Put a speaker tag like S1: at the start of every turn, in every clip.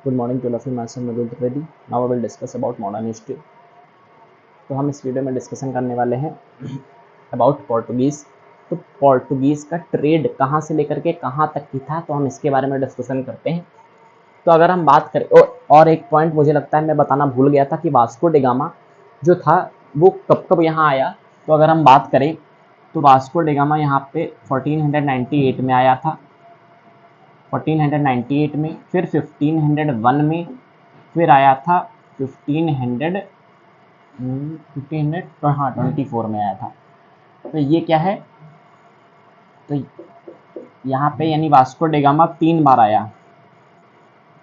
S1: Good morning to लफी myself Madhu Trivedi. Now I will discuss about modern history. तो हम इस वीडियो में डिस्कशन करने वाले हैं अबाउट पोर्टुगीज़। तो पोर्टुगीज़ का ट्रेड कहाँ से लेकर के कहाँ तक की था, तो हम इसके बारे में डिस्कशन करते हैं। तो अगर हम बात करें और एक पॉइंट मुझे लगता है मैं बताना भूल गया था कि वास्को डी गामा जो था वो कब कब यहाँ आया। तो अगर हम बात करें तो वास्को डी गामा यहाँ पे 1498 में आया था, 1498 में, फिर 1501 में, फिर आया था 1524 में आया था। तो ये क्या है, तो यहाँ पे यानी वास्को डी गामा 3 बार आया,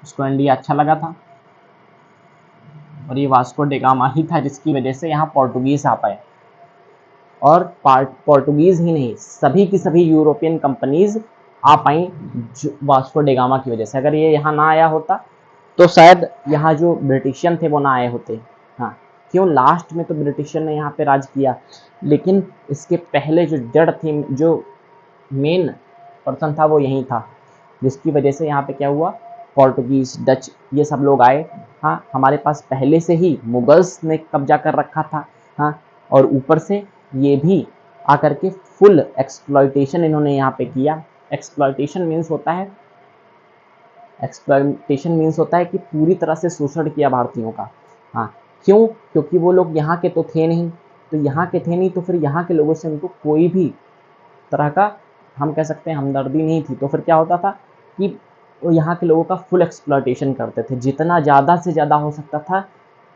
S1: उसको इंडिया अच्छा लगा था और ये वास्को डी गामा ही था जिसकी वजह से यहाँ पोर्टुगीज आ पाए। और पोर्टुगीज ही नहीं, सभी की सभी यूरोपियन कंपनीज आ पाई वास्को डी गामा की वजह से। अगर ये यहाँ ना आया होता तो शायद यहाँ जो ब्रिटिशियन थे वो ना आए होते। हाँ, क्यों, लास्ट में तो ब्रिटिशियन ने यहाँ पे राज किया, लेकिन इसके पहले जो जड़ थी, जो मेन पर्सन था वो यही था, जिसकी वजह से यहाँ पे क्या हुआ, पोर्टुगीज, डच, ये सब लोग आए। हाँ, हमारे पास पहले से ही मुगल्स ने कब्जा कर रखा था। हाँ, और ऊपर से ये भी आकर के फुल एक्सप्लॉयटेशन इन्होंने यहाँ पे किया। एक्सप्लॉयटेशन मीन्स होता है कि पूरी तरह से शोषण किया भारतीयों का। हाँ, क्यों, क्योंकि वो लोग यहाँ के तो थे नहीं, तो फिर यहाँ के लोगों से उनको कोई भी तरह का, हम कह सकते हैं, हमदर्दी नहीं थी। तो फिर क्या होता था कि वो यहाँ के लोगों का फुल एक्सप्लॉयटेशन करते थे, जितना ज़्यादा से ज़्यादा हो सकता था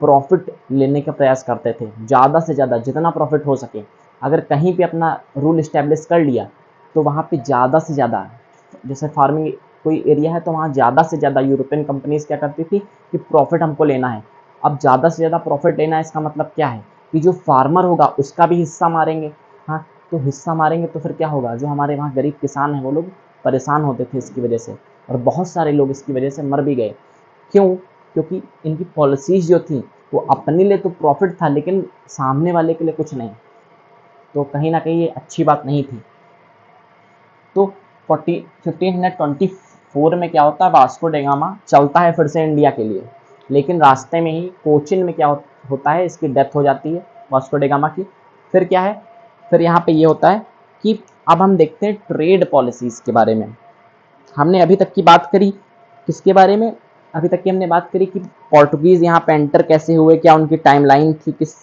S1: प्रॉफिट लेने का प्रयास करते थे, ज़्यादा से ज़्यादा जितना प्रॉफिट हो सके। अगर कहीं पे अपना रूल इस्टेब्लिश कर लिया तो वहाँ पे ज़्यादा से ज़्यादा, जैसे फार्मिंग कोई एरिया है तो वहाँ ज़्यादा से ज़्यादा यूरोपियन कंपनीज क्या करती थी कि प्रॉफिट हमको लेना है। अब ज़्यादा से ज़्यादा प्रॉफिट लेना है, इसका मतलब क्या है कि जो फार्मर होगा उसका भी हिस्सा मारेंगे। हाँ, तो हिस्सा मारेंगे तो फिर क्या होगा, जो हमारे वहाँ गरीब किसान हैं वो लोग परेशान होते थे इसकी वजह से, और बहुत सारे लोग इसकी वजह से मर भी गए। क्यों, क्योंकि इनकी पॉलिसीज जो थी वो अपने लिए तो प्रॉफिट था लेकिन सामने वाले के लिए कुछ नहीं, तो कहीं ना कहीं ये अच्छी बात नहीं थी। तो 1524 में क्या होता है, वास्को डी गामा चलता है फिर से इंडिया के लिए, लेकिन रास्ते में ही कोचिन में क्या होता है, इसकी डेथ हो जाती है वास्को डी गामा की। फिर क्या है, फिर यहाँ पे ये होता है कि अब हम देखते हैं ट्रेड पॉलिसीज़ के बारे में। हमने अभी तक की बात करी किसके बारे में, अभी तक की हमने बात करी कि पोर्टुगीज़ यहाँ पे एंटर कैसे हुए, क्या उनकी टाइमलाइन थी, किस,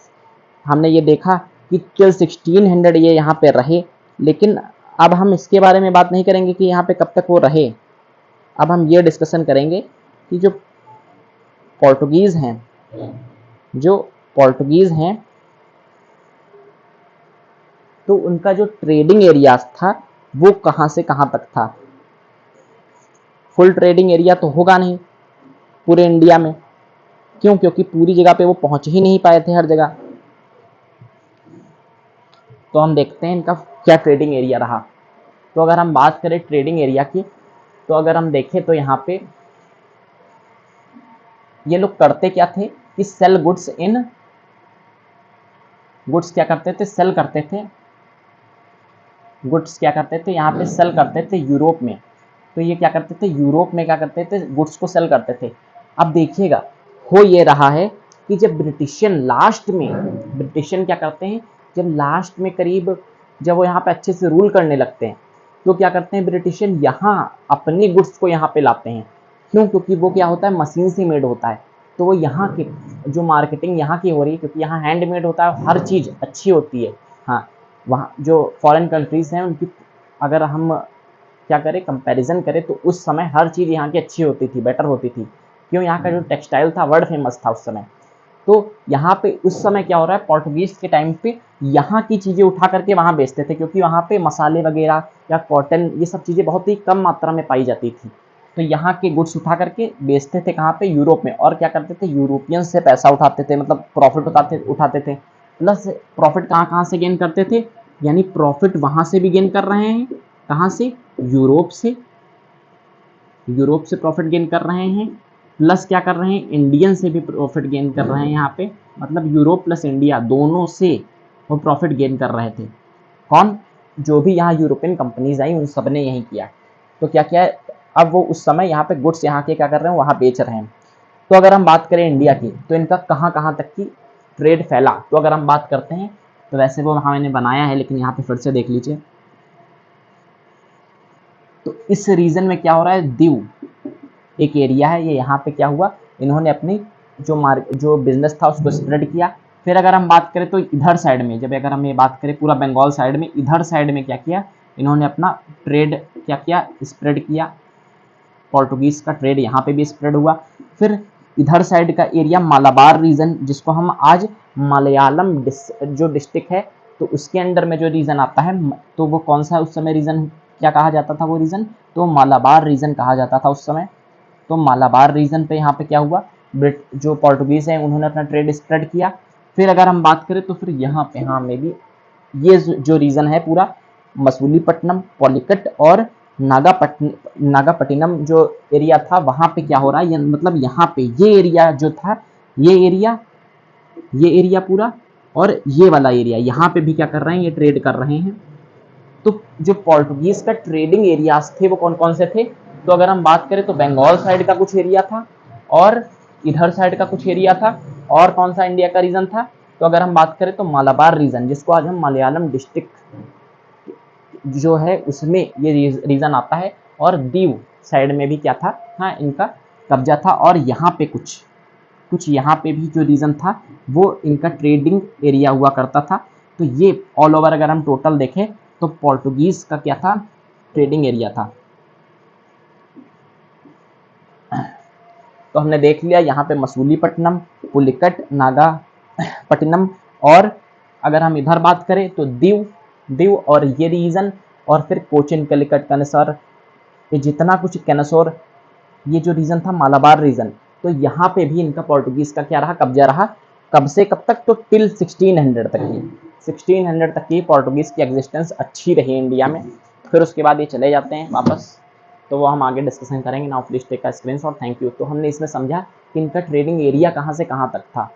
S1: हमने ये देखा कि टिल 1600 ये यहाँ पे रहे। लेकिन अब हम इसके बारे में बात नहीं करेंगे कि यहाँ पे कब तक वो रहे। अब हम ये डिस्कशन करेंगे कि जो पोर्टुगीज़ हैं तो उनका जो ट्रेडिंग एरिया था वो कहाँ से कहाँ तक था। फुल ट्रेडिंग एरिया तो होगा नहीं पूरे इंडिया में, क्यों, क्योंकि पूरी जगह पे वो पहुंच ही नहीं पाए थे हर जगह। तो हम देखते हैं इनका क्या ट्रेडिंग एरिया रहा। तो अगर हम बात करें ट्रेडिंग एरिया की, तो अगर हम देखें तो यहाँ पे ये लोग करते क्या थे कि सेल गुड्स क्या करते थे, सेल करते थे, गुड्स क्या करते थे यहाँ पे सेल करते थे यूरोप में। तो ये क्या करते थे, यूरोप में क्या करते थे, गुड्स को सेल करते थे। अब देखिएगा, हो ये रहा है कि जब ब्रिटिशियन क्या करते हैं, जब लास्ट में करीब, जब वो यहाँ पे अच्छे से रूल करने लगते हैं तो क्या करते हैं, ब्रिटिशियन यहाँ अपनी गुड्स को यहाँ पे लाते हैं। क्यों, क्योंकि वो क्या होता है, मशीन से मेड होता है, तो वो यहाँ की जो मार्केटिंग यहाँ की हो रही है, क्योंकि यहाँ हैंडमेड होता है, हर चीज़ अच्छी होती है। हाँ, वहाँ जो फॉरेन कंट्रीज़ हैं उनकी अगर हम क्या करें, कंपैरिजन करें, तो उस समय हर चीज़ यहाँ की अच्छी होती थी, बेटर होती थी। क्यों, यहाँ का जो टेक्सटाइल था वर्ल्ड फेमस था उस समय। तो यहाँ पे उस समय क्या हो रहा है, पोर्टुगीज के टाइम पे यहाँ की चीज़ें उठा करके वहाँ बेचते थे, क्योंकि वहाँ पे मसाले वगैरह या कॉटन, ये सब चीज़ें बहुत ही कम मात्रा में पाई जाती थी। तो यहाँ के गुड्स उठा करके बेचते थे कहाँ पे, यूरोप में। और क्या करते थे, यूरोपियन से पैसा उठाते थे, मतलब प्रॉफिट उठाते थे। प्लस प्रॉफिट कहाँ कहाँ से गेन करते थे, यानी प्रॉफिट वहाँ से भी गेन कर रहे हैं, कहाँ से, यूरोप से प्रॉफिट गेन कर रहे हैं, प्लस क्या कर रहे हैं, इंडियन से भी प्रॉफिट गेन कर रहे हैं यहाँ पे। मतलब यूरोप प्लस इंडिया दोनों से वो प्रॉफिट गेन कर रहे थे। कौन, जो भी यहाँ यूरोपियन कंपनीज आई उन सब ने यही किया। तो क्या किया, अब वो उस समय यहाँ पे गुड्स यहाँ के क्या कर रहे हैं, वहाँ बेच रहे हैं। तो अगर हम बात करें इंडिया की, तो इनका कहाँ कहाँ तक की ट्रेड फैला, तो अगर हम बात करते हैं तो वैसे वो वहाँ मैंने बनाया है, लेकिन यहाँ पे फिर से देख लीजिए। तो इस रीजन में क्या हो रहा है, दीव एक एरिया है, ये यहाँ पे क्या हुआ, इन्होंने अपनी जो बिजनेस था उसको स्प्रेड किया। फिर अगर हम बात करें तो इधर साइड में, जब अगर हम ये बात करें पूरा बंगाल साइड में, इधर साइड में क्या किया, इन्होंने अपना ट्रेड क्या किया, स्प्रेड किया। पोर्टुगीज का ट्रेड यहाँ पे भी स्प्रेड हुआ। फिर इधर साइड का एरिया मालाबार रीजन, जिसको हम आज मलयालम जो डिस्ट्रिक्ट है, तो उसके अंडर में जो रीजन आता है, तो वो कौन सा उस समय रीजन क्या कहा जाता था, वो रीजन तो मालाबार रीजन कहा जाता था उस समय। तो मालाबार रीजन पे यहाँ पे क्या हुआ, जो पोर्टुगीज है उन्होंने अपना ट्रेड स्प्रेड किया। फिर अगर हम बात करें तो फिर यहाँ पे हाँ में भी ये जो रीजन है पूरा मसूलीपट्टनम, पॉलिकट और नागापट्टिनम जो एरिया था, वहां पे क्या हो रहा है, मतलब यहाँ पे ये एरिया जो था, ये एरिया पूरा और ये वाला एरिया, यहाँ पे भी क्या कर रहे हैं, ये ट्रेड कर रहे हैं। तो जो पोर्टुगीज का ट्रेडिंग एरियाज थे वो कौन कौन से थे, तो अगर हम बात करें तो बंगाल साइड का कुछ एरिया था और इधर साइड का कुछ एरिया था, और कौन सा इंडिया का रीजन था, तो अगर हम बात करें तो मालाबार रीजन, जिसको आज हम मलयालम डिस्ट्रिक्ट जो है उसमें ये रीजन आता है। और दीव साइड में भी क्या था, हाँ इनका कब्जा था। और यहाँ पे कुछ यहाँ पे भी जो रीजन था वो इनका ट्रेडिंग एरिया हुआ करता था। तो ये ऑल ओवर अगर हम टोटल देखें तो पोर्टुगीज का क्या था, ट्रेडिंग एरिया था। तो हमने देख लिया यहाँ पे मसूलीपट्टनम, पुलिकट, नागापट्टिनम, और अगर हम इधर बात करें तो दीव और ये रीजन, और फिर कोचिन, कलिकट, कनेसर, ये जितना कुछ कैनसोर, ये जो रीजन था मालाबार रीजन, तो यहाँ पे भी इनका पोर्टुगीज का क्या रहा, कब्जा रहा। कब से कब तक, तो टिल 1600 तक की, 1600 तक की पोर्टुगीज की एग्जिस्टेंस अच्छी रही इंडिया में। फिर उसके बाद ये चले जाते हैं वापस, तो वो हम आगे डिस्कशन करेंगे। Now please take a screenshot, thank you. तो हमने इसमें समझा कि इनका ट्रेडिंग एरिया कहाँ से कहाँ तक था।